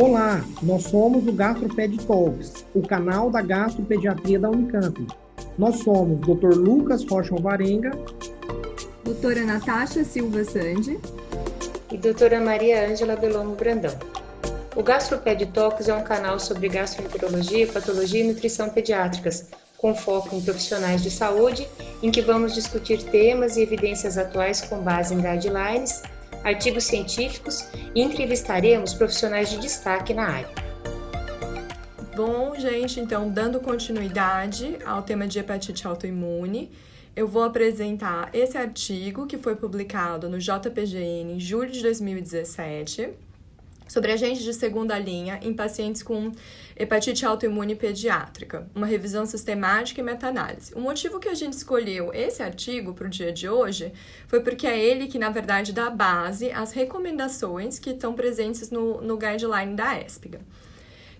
Olá, nós somos o GastroPed Talks, o canal da gastropediatria da Unicamp. Nós somos Dr. Lucas Rocha Alvarenga, doutora Natasha Silva Sandi e doutora Maria Ângela Belomo Brandão. O GastroPed Talks é um canal sobre gastroenterologia, patologia e nutrição pediátricas, com foco em profissionais de saúde, em que vamos discutir temas e evidências atuais com base em guidelines, artigos científicos e entrevistaremos profissionais de destaque na área. Bom, gente, então, dando continuidade ao tema de hepatite autoimune, eu vou apresentar esse artigo que foi publicado no JPGN em julho de 2017, sobre agentes de segunda linha em pacientes com hepatite autoimune pediátrica, uma revisão sistemática e meta-análise. O motivo que a gente escolheu esse artigo para o dia de hoje foi porque é ele que, na verdade, dá base às recomendações que estão presentes no guideline da ESPGA.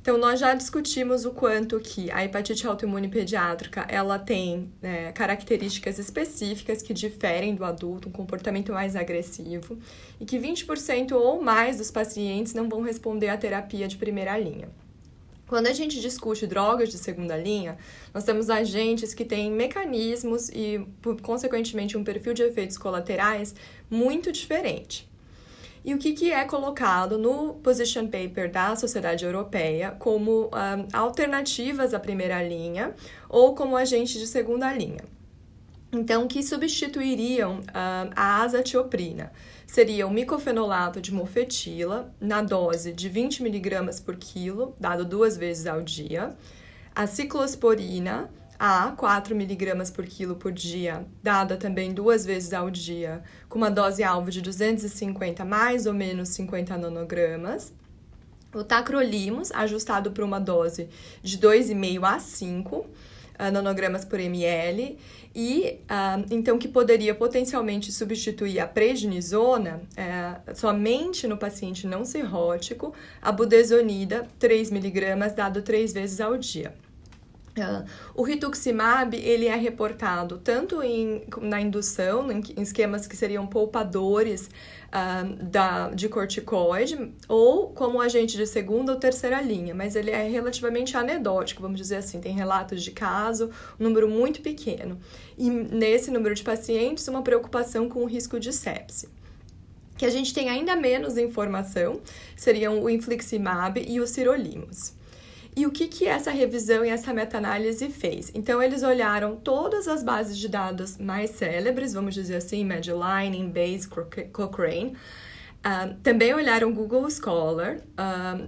Então, nós já discutimos o quanto que a hepatite autoimune pediátrica, ela tem características específicas que diferem do adulto, um comportamento mais agressivo, e que 20% ou mais dos pacientes não vão responder à terapia de primeira linha. Quando a gente discute drogas de segunda linha, nós temos agentes que têm mecanismos e, consequentemente, um perfil de efeitos colaterais muito diferente. E o que é colocado no Position Paper da Sociedade Europeia como alternativas à primeira linha ou como agentes de segunda linha. Então, que substituiriam a azatioprina seria o micofenolato de mofetila na dose de 20 mg por quilo, dado 2 vezes ao dia, a ciclosporina a 4 mg por quilo por dia, dada também 2 vezes ao dia, com uma dose-alvo de 250 mais ou menos 50 nanogramas. O tacrolimus, ajustado para uma dose de 2,5 a 5 nanogramas por ml, e então que poderia potencialmente substituir a prednisona somente no paciente não cirrótico, a budesonida, 3 mg, dado 3 vezes ao dia. O rituximab, ele é reportado tanto na indução, em esquemas que seriam poupadores de corticoide, ou como agente de segunda ou terceira linha, mas ele é relativamente anedótico, vamos dizer assim, tem relatos de caso, um número muito pequeno. E nesse número de pacientes, uma preocupação com o risco de sepse. Que a gente tem ainda menos informação seriam o infliximab e o sirolimus. E o que essa revisão e essa meta-análise fez? Então, eles olharam todas as bases de dados mais célebres, vamos dizer assim, Medline, Embase, Cochrane. Também olharam Google Scholar,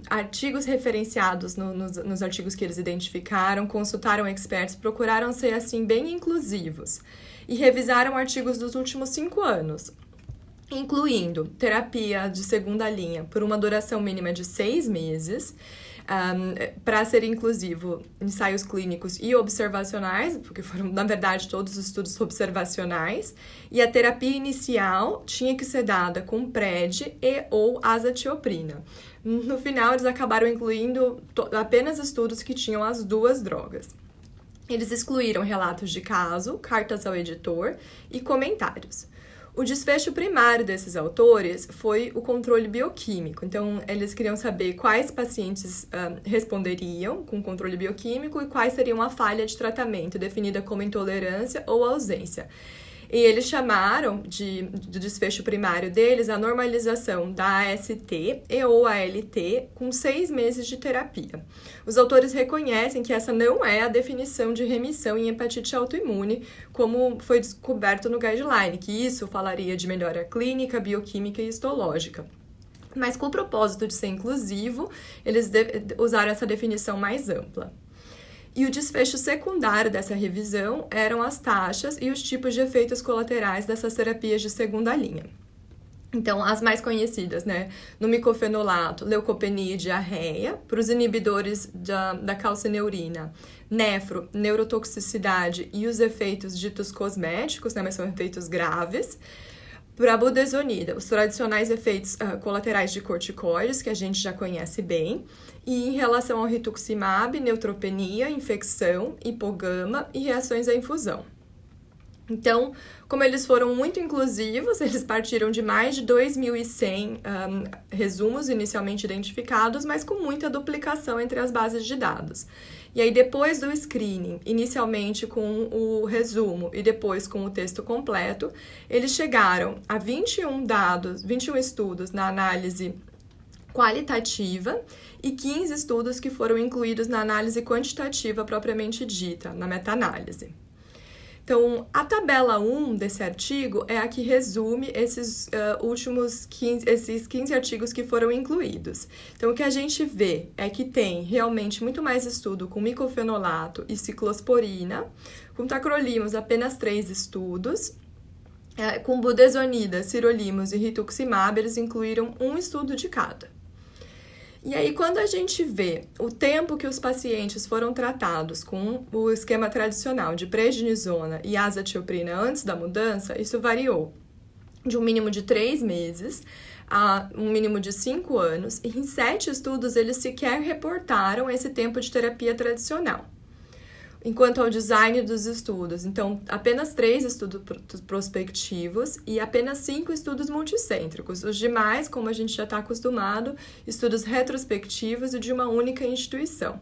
artigos referenciados nos artigos que eles identificaram, consultaram experts, procuraram ser, assim, bem inclusivos. E revisaram artigos dos últimos 5 anos, incluindo terapia de segunda linha por uma duração mínima de 6 meses, para ser inclusivo, ensaios clínicos e observacionais, porque foram, na verdade, todos os estudos observacionais, e a terapia inicial tinha que ser dada com PRED e ou azatioprina. No final, eles acabaram incluindo apenas estudos que tinham as 2 drogas. Eles excluíram relatos de caso, cartas ao editor e comentários. O desfecho primário desses autores foi o controle bioquímico. Então, eles queriam saber quais pacientes responderiam com controle bioquímico e quais seriam a falha de tratamento, definida como intolerância ou ausência. E eles chamaram do desfecho primário deles a normalização da AST e ou ALT com 6 meses de terapia. Os autores reconhecem que essa não é a definição de remissão em hepatite autoimune, como foi descoberto no guideline, que isso falaria de melhora clínica, bioquímica e histológica. Mas com o propósito de ser inclusivo, eles usaram essa definição mais ampla. E o desfecho secundário dessa revisão eram as taxas e os tipos de efeitos colaterais dessas terapias de segunda linha. Então, as mais conhecidas, né? No micofenolato, leucopenia e diarreia. Para os inibidores da calcineurina, neurotoxicidade e os efeitos ditos cosméticos, né? Mas são efeitos graves. Para a budesonida, os tradicionais efeitos colaterais de corticoides, que a gente já conhece bem. E em relação ao rituximab, neutropenia, infecção, hipogama e reações à infusão. Então, como eles foram muito inclusivos, eles partiram de mais de 2.100 resumos inicialmente identificados, mas com muita duplicação entre as bases de dados. E aí, depois do screening, inicialmente com o resumo e depois com o texto completo, eles chegaram a 21 estudos na análise qualitativa e 15 estudos que foram incluídos na análise quantitativa propriamente dita, na meta-análise. Então, a tabela 1 desse artigo é a que resume esses esses 15 artigos que foram incluídos. Então, o que a gente vê é que tem realmente muito mais estudo com micofenolato e ciclosporina, com tacrolimus apenas 3 estudos, com budesonida, sirolimus e rituximab, eles incluíram 1 estudo de cada. E aí, quando a gente vê o tempo que os pacientes foram tratados com o esquema tradicional de prednisona e azathioprina antes da mudança, isso variou de um mínimo de 3 meses a um mínimo de 5 anos, e em 7 estudos eles sequer reportaram esse tempo de terapia tradicional. Enquanto ao design dos estudos, então, apenas 3 estudos prospectivos e apenas 5 estudos multicêntricos. Os demais, como a gente já está acostumado, estudos retrospectivos e de uma única instituição.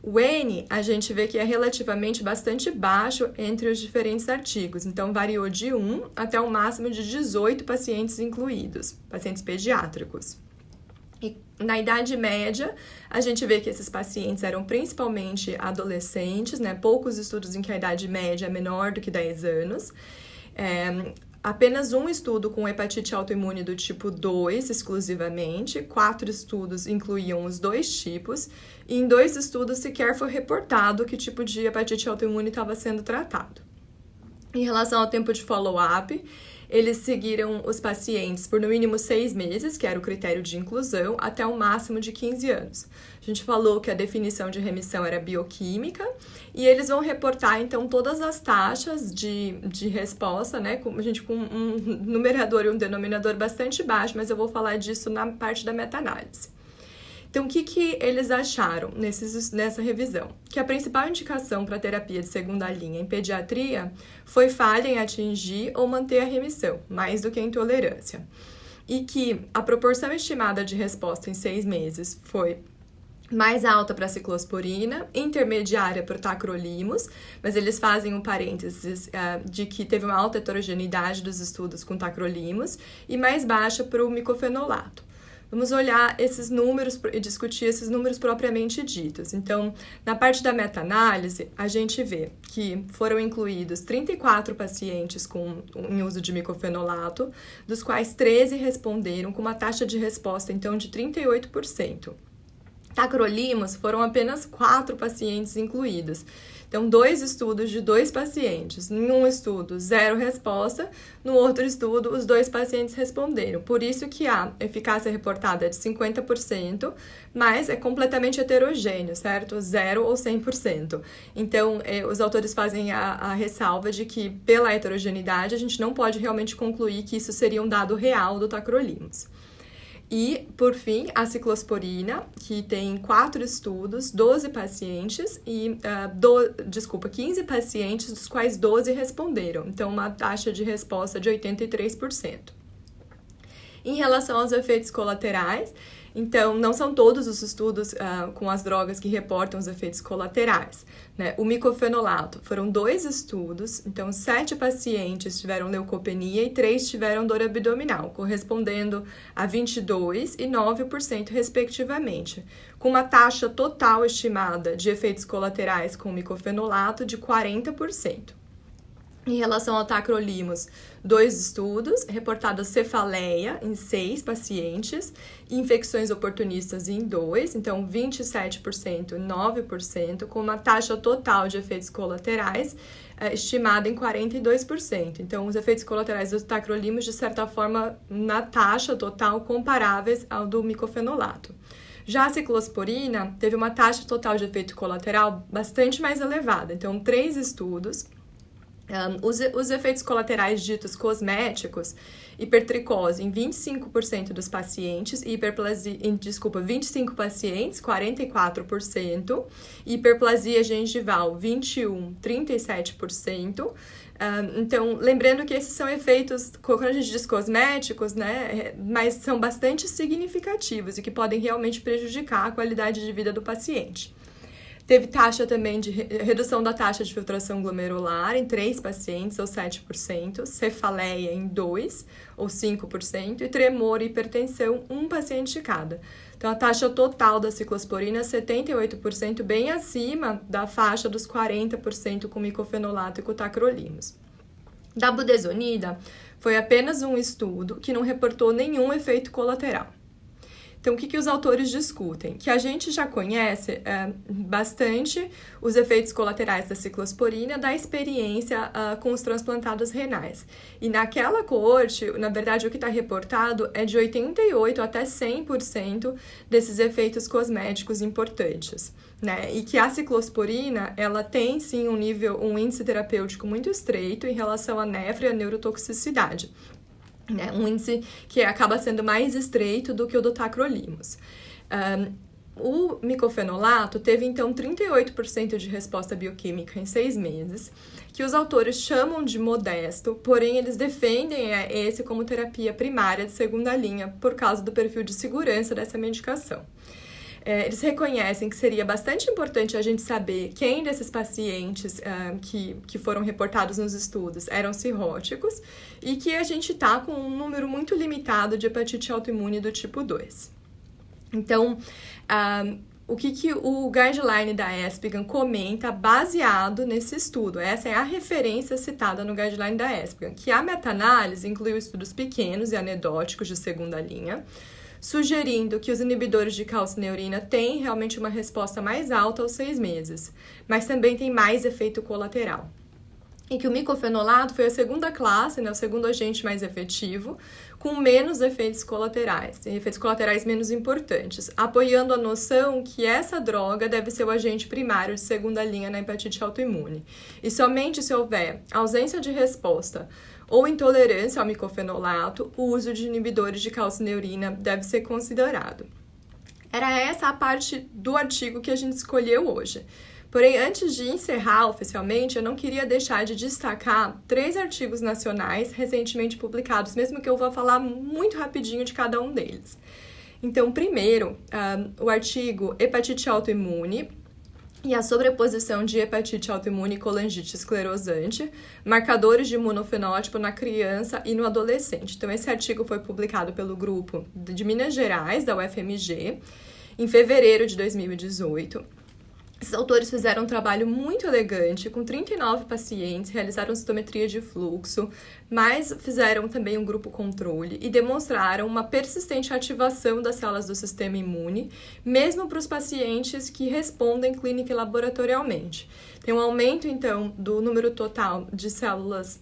O N, a gente vê que é relativamente bastante baixo entre os diferentes artigos, então variou de 1 até o máximo de 18 pacientes incluídos, pacientes pediátricos. E na idade média, a gente vê que esses pacientes eram principalmente adolescentes, né? Poucos estudos em que a idade média é menor do que 10 anos. Apenas 1 estudo com hepatite autoimune do tipo 2 exclusivamente, 4 estudos incluíam os 2 tipos, e em 2 estudos sequer foi reportado que tipo de hepatite autoimune estava sendo tratado. Em relação ao tempo de follow-up, eles seguiram os pacientes por no mínimo 6 meses, que era o critério de inclusão, até um máximo de 15 anos. A gente falou que a definição de remissão era bioquímica, e eles vão reportar, então, todas as taxas de resposta, né? Com um numerador e um denominador bastante baixo, mas eu vou falar disso na parte da meta-análise. Então, o que eles acharam nessa revisão? Que a principal indicação para terapia de segunda linha em pediatria foi falha em atingir ou manter a remissão, mais do que a intolerância. E que a proporção estimada de resposta em 6 meses foi mais alta para a ciclosporina, intermediária para o tacrolimus, mas eles fazem um parênteses de que teve uma alta heterogeneidade dos estudos com tacrolimus e mais baixa para o micofenolato. Vamos olhar esses números e discutir esses números propriamente ditos. Então, na parte da meta-análise, a gente vê que foram incluídos 34 pacientes em uso de micofenolato, dos quais 13 responderam com uma taxa de resposta, então, de 38%. Tacrolimus foram apenas 4 pacientes incluídos. Então, 2 estudos de 2 pacientes. Em um estudo, 0 resposta. No outro estudo, os 2 pacientes responderam. Por isso que a eficácia reportada é de 50%, mas é completamente heterogêneo, certo? 0 ou 100%. Então, os autores fazem a ressalva de que, pela heterogeneidade, a gente não pode realmente concluir que isso seria um dado real do tacrolimus. E, por fim, a ciclosporina, que tem 4 estudos, 12 pacientes e 15 pacientes, dos quais 12 responderam. Então, uma taxa de resposta de 83%. Em relação aos efeitos colaterais, então, não são todos os estudos com as drogas que reportam os efeitos colaterais, né? O micofenolato foram 2 estudos, então 7 pacientes tiveram leucopenia e 3 tiveram dor abdominal, correspondendo a 22% e 9% respectivamente, com uma taxa total estimada de efeitos colaterais com micofenolato de 40%. Em relação ao tacrolimus, 2 estudos, reportada cefaleia em 6 pacientes, infecções oportunistas em 2, então 27% e 9%, com uma taxa total de efeitos colaterais estimada em 42%. Então, os efeitos colaterais do tacrolimus, de certa forma, na taxa total, comparáveis ao do micofenolato. Já a ciclosporina teve uma taxa total de efeito colateral bastante mais elevada, então 3 estudos, Os efeitos colaterais ditos cosméticos, hipertricose em 25% dos pacientes, 25 pacientes, 44%, hiperplasia gengival, 37%. Então, lembrando que esses são efeitos, quando a gente diz cosméticos, né, mas são bastante significativos e que podem realmente prejudicar a qualidade de vida do paciente. Teve taxa também de redução da taxa de filtração glomerular em 3 pacientes, ou 7%, cefaleia em 2, ou 5%, e tremor e hipertensão, 1 paciente cada. Então, a taxa total da ciclosporina é 78%, bem acima da faixa dos 40% com micofenolato e com tacrolimus. Da budesonida, foi apenas um estudo que não reportou nenhum efeito colateral. Então, o que os autores discutem? Que a gente já conhece bastante os efeitos colaterais da ciclosporina da experiência com os transplantados renais. E naquela coorte, na verdade, o que está reportado é de 88% até 100% desses efeitos cosméticos importantes, né? E que a ciclosporina, ela tem sim um índice terapêutico muito estreito em relação à nefro e à neurotoxicidade. Né, um índice que acaba sendo mais estreito do que o do tacrolimus. O micofenolato teve, então, 38% de resposta bioquímica em 6 meses, que os autores chamam de modesto, porém eles defendem esse como terapia primária de segunda linha por causa do perfil de segurança dessa medicação. Eles reconhecem que seria bastante importante a gente saber quem desses pacientes que foram reportados nos estudos eram cirróticos e que a gente está com um número muito limitado de hepatite autoimune do tipo 2. Então, o que o guideline da ESPGHAN comenta baseado nesse estudo? Essa é a referência citada no guideline da ESPGHAN, que a meta-análise incluiu estudos pequenos e anedóticos de segunda linha, sugerindo que os inibidores de calcineurina têm realmente uma resposta mais alta aos 6 meses, mas também tem mais efeito colateral. E que o micofenolato foi a segunda classe, né, o segundo agente mais efetivo, com menos efeitos colaterais menos importantes, apoiando a noção que essa droga deve ser o agente primário de segunda linha na hepatite autoimune. E somente se houver ausência de resposta ou intolerância ao micofenolato, o uso de inibidores de calcineurina deve ser considerado. Era essa a parte do artigo que a gente escolheu hoje. Porém, antes de encerrar oficialmente, eu não queria deixar de destacar 3 artigos nacionais recentemente publicados, mesmo que eu vou falar muito rapidinho de cada um deles. Então, primeiro, o artigo Hepatite Autoimune e a sobreposição de hepatite autoimune e colangite esclerosante, marcadores de imunofenótipo na criança e no adolescente. Então, esse artigo foi publicado pelo grupo de Minas Gerais, da UFMG, em fevereiro de 2018. Esses autores fizeram um trabalho muito elegante, com 39 pacientes, realizaram citometria de fluxo, mas fizeram também um grupo controle e demonstraram uma persistente ativação das células do sistema imune, mesmo para os pacientes que respondem clínica e laboratorialmente. Tem um aumento, então, do número total de células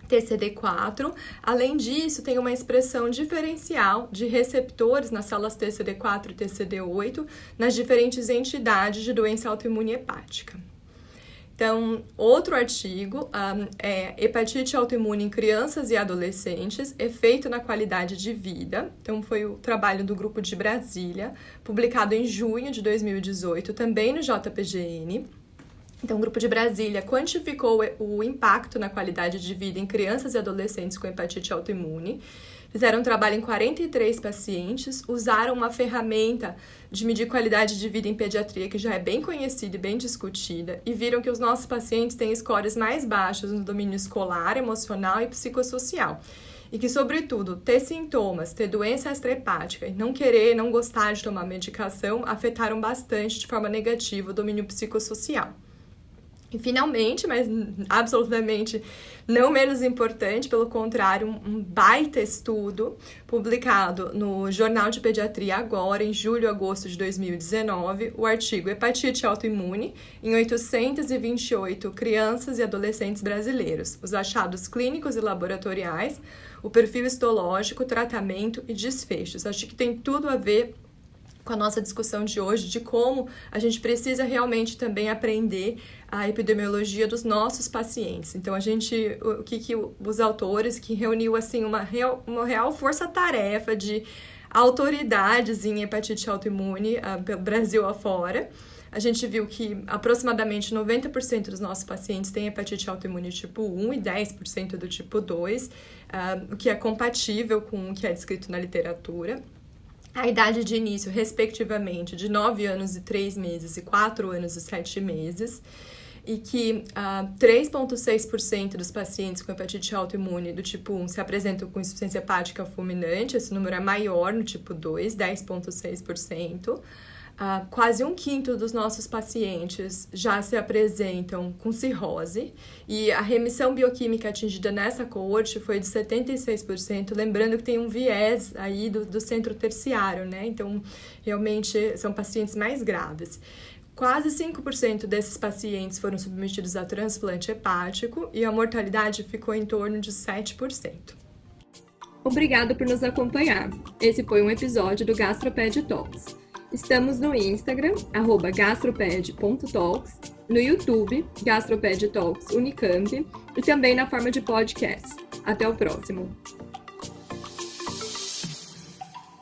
TCD4. Além disso, tem uma expressão diferencial de receptores nas células TCD4 e TCD8 nas diferentes entidades de doença autoimune hepática. Então, outro artigo é Hepatite autoimune em crianças e adolescentes, efeito na qualidade de vida. Então, foi o trabalho do grupo de Brasília, publicado em junho de 2018, também no JPGN. Então, o grupo de Brasília quantificou o impacto na qualidade de vida em crianças e adolescentes com hepatite autoimune. Fizeram um trabalho em 43 pacientes, usaram uma ferramenta de medir qualidade de vida em pediatria que já é bem conhecida e bem discutida, e viram que os nossos pacientes têm scores mais baixos no domínio escolar, emocional e psicossocial. E que, sobretudo, ter sintomas, ter doença extrahepática e não gostar de tomar medicação afetaram bastante de forma negativa o domínio psicossocial. E, finalmente, mas absolutamente não menos importante, pelo contrário, um baita estudo publicado no Jornal de Pediatria agora, em julho e agosto de 2019, o artigo Hepatite Autoimune em 828 crianças e adolescentes brasileiros, os achados clínicos e laboratoriais, o perfil histológico, tratamento e desfechos. Acho que tem tudo a ver com a nossa discussão de hoje, de como a gente precisa realmente também aprender a epidemiologia dos nossos pacientes. Então, o que os autores, que reuniu assim uma real força-tarefa de autoridades em hepatite autoimune pelo Brasil afora, a gente viu que aproximadamente 90% dos nossos pacientes têm hepatite autoimune tipo 1 e 10% do tipo 2, o que é compatível com o que é descrito na literatura. A idade de início, respectivamente, de 9 anos e 3 meses e 4 anos e 7 meses, e que 3,6% dos pacientes com hepatite autoimune do tipo 1 se apresentam com insuficiência hepática fulminante, esse número é maior no tipo 2, 10,6%. Quase 1/5 dos nossos pacientes já se apresentam com cirrose e a remissão bioquímica atingida nessa coorte foi de 76%, lembrando que tem um viés aí do centro terciário, né? Então, realmente são pacientes mais graves. Quase 5% desses pacientes foram submetidos a transplante hepático e a mortalidade ficou em torno de 7%. Obrigado por nos acompanhar. Esse foi um episódio do GastroPed Talks. Estamos no Instagram, @gastroped.talks, no YouTube, GastroPed Talks Unicamp, e também na forma de podcast. Até o próximo!